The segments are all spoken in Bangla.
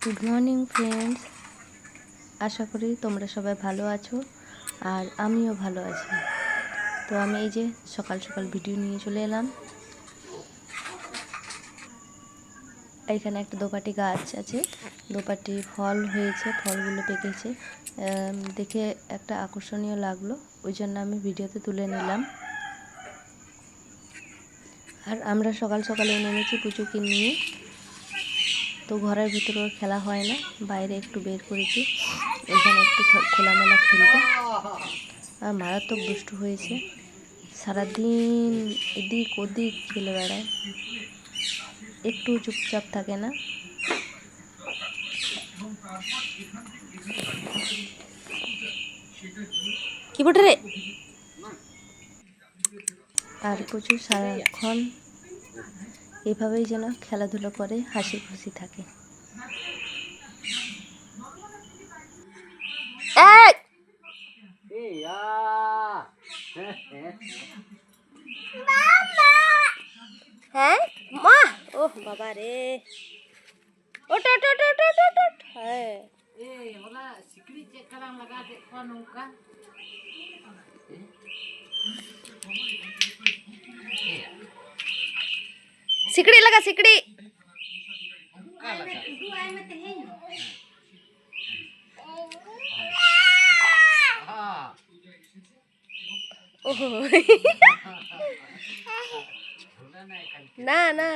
গুড মর্নিং ফ্রেন্ডস, আশা করি তোমরা সবাই ভালো আছো আর আমিও ভালো আছি। তো আমি এই যে সকাল সকাল ভিডিও নিয়ে চলে এলাম। এখানে একটা দোপাটি গাছ আছে, দোপাটি ফল হয়েছে, ফলগুলো পেকেছে, দেখে একটা আকর্ষণীয় লাগলো, ওই জন্য আমি ভিডিওতে তুলে নিলাম। আর আমরা সকাল সকালে নেমেছি পুচুকে নিয়ে। তো ঘরের ভিতরে ওর খেলা হয় না, বাইরে একটু বের করেছি, এখানে একটু খোলামেলা খেলবে। আর মারাত্মক দুষ্টু হয়েছে, সারাদিন এদিক ওদিক খেলে বেড়ায়, একটু চুপচাপ থাকে না। কি বটে রে? আর প্রচুর সারাক্ষণ এভাবেই যেন খেলাধুলো করে, হাসি খুশি থাকে। হ্যাঁ মা, ও বাবা রে, ওট ওট ওট ওট ওট ওট, হ্যাঁ सिकड़ी लगा सिकड़ी। ओहो ना ना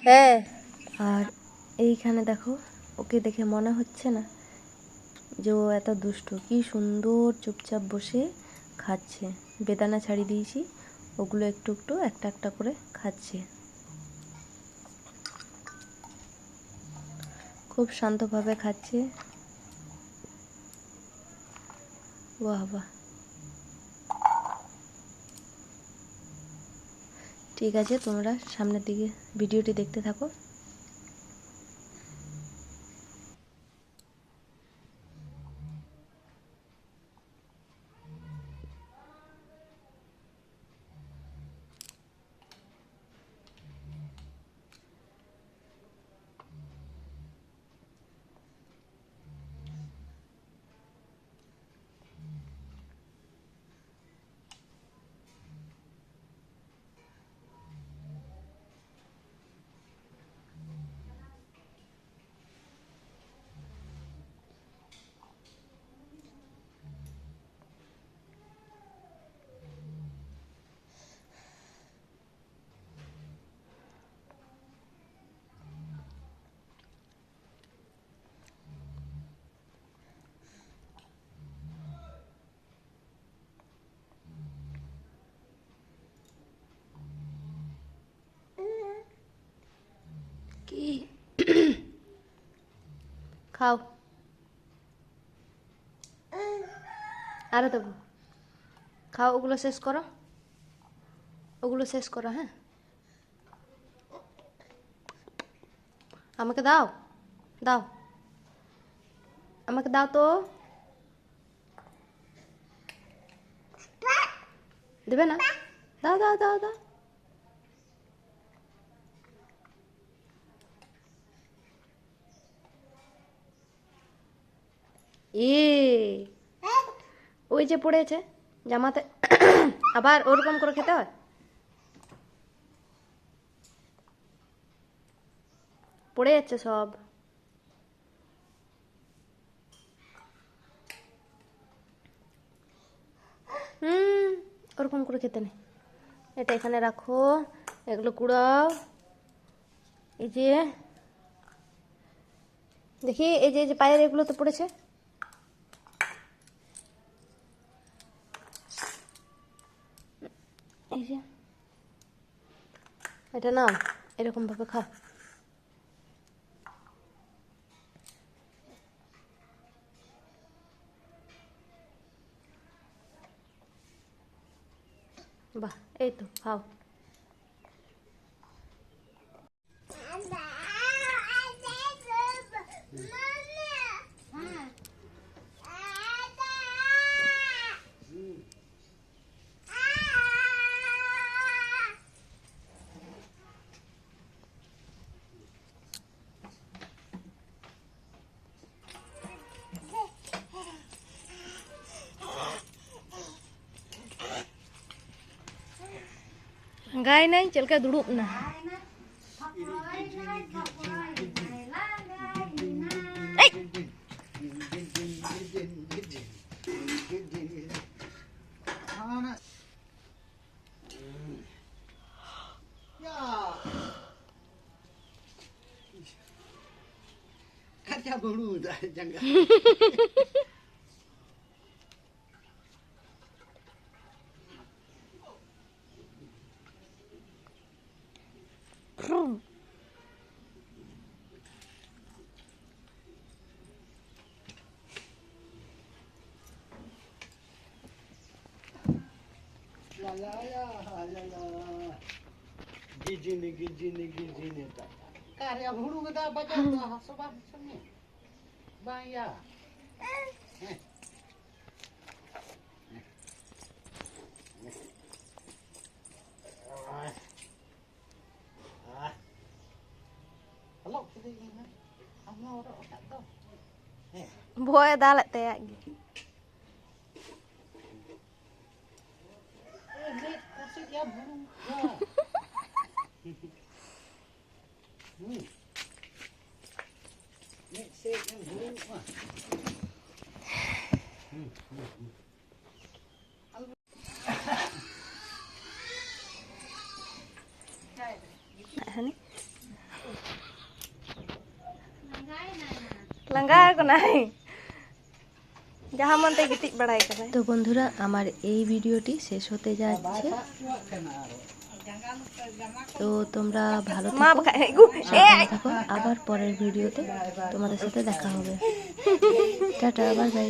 হ্যাঁ। আর এইখানে দেখো, ওকে দেখে মনে হচ্ছে না যে ও এত দুষ্টু? কি সুন্দর চুপচাপ বসে খাচ্ছে, বেদানা ছাড়িয়ে দিয়েছি, ওগুলো একটু একটু একটা একটা করে খাচ্ছে, খুব শান্তভাবে খাচ্ছে। বাহ বাহ, ঠিক আছে, তোমরা সামনের দিকে ভিডিওটি দেখতে থাকো। কি খাও, আরো দেবো, খাও, ওগুলো শেষ করো, ওগুলো শেষ করো। হ্যাঁ, আমাকে দাও, দাও, আমাকে দাও তো, দেবে না? দাও দাও দাও দাও। ওই যে পড়েছে জামাতে, আবার ওরকম করে খেতে হয়? পড়ে যাচ্ছে সব। ওরকম করে খেতে নেই, এটা এখানে রাখো, এগুলো কুড়াও। এই যে দেখি, এই যে পায়ের এগুলো তো পড়েছে। এই যে এটা নাও, এরকম ভাবে খাও। বাহ, এই তো খাও। गाय नहीं चल के दुड़ुब ना। Kaca bulu dah jangan. La la la la la. Gijini tak. Karya bulu kita baca dah sebab sini. Baya. Hello, sini ni. Kamu orang tak tahu. Boy dah let teh lagi. Kasih dia bulu. Ni set yang bulu mah. लंगा को नहीं जहाँ मन ते गिटिक बड़ाई करे। तो बंधुरा আমার এই ভিডিওটি শেষ হতে যাচ্ছে। তো তোমরা ভালো থাকো, আবার পরের ভিডিওতে তোমাদের সাথে দেখা হবে। Tata, bye bye.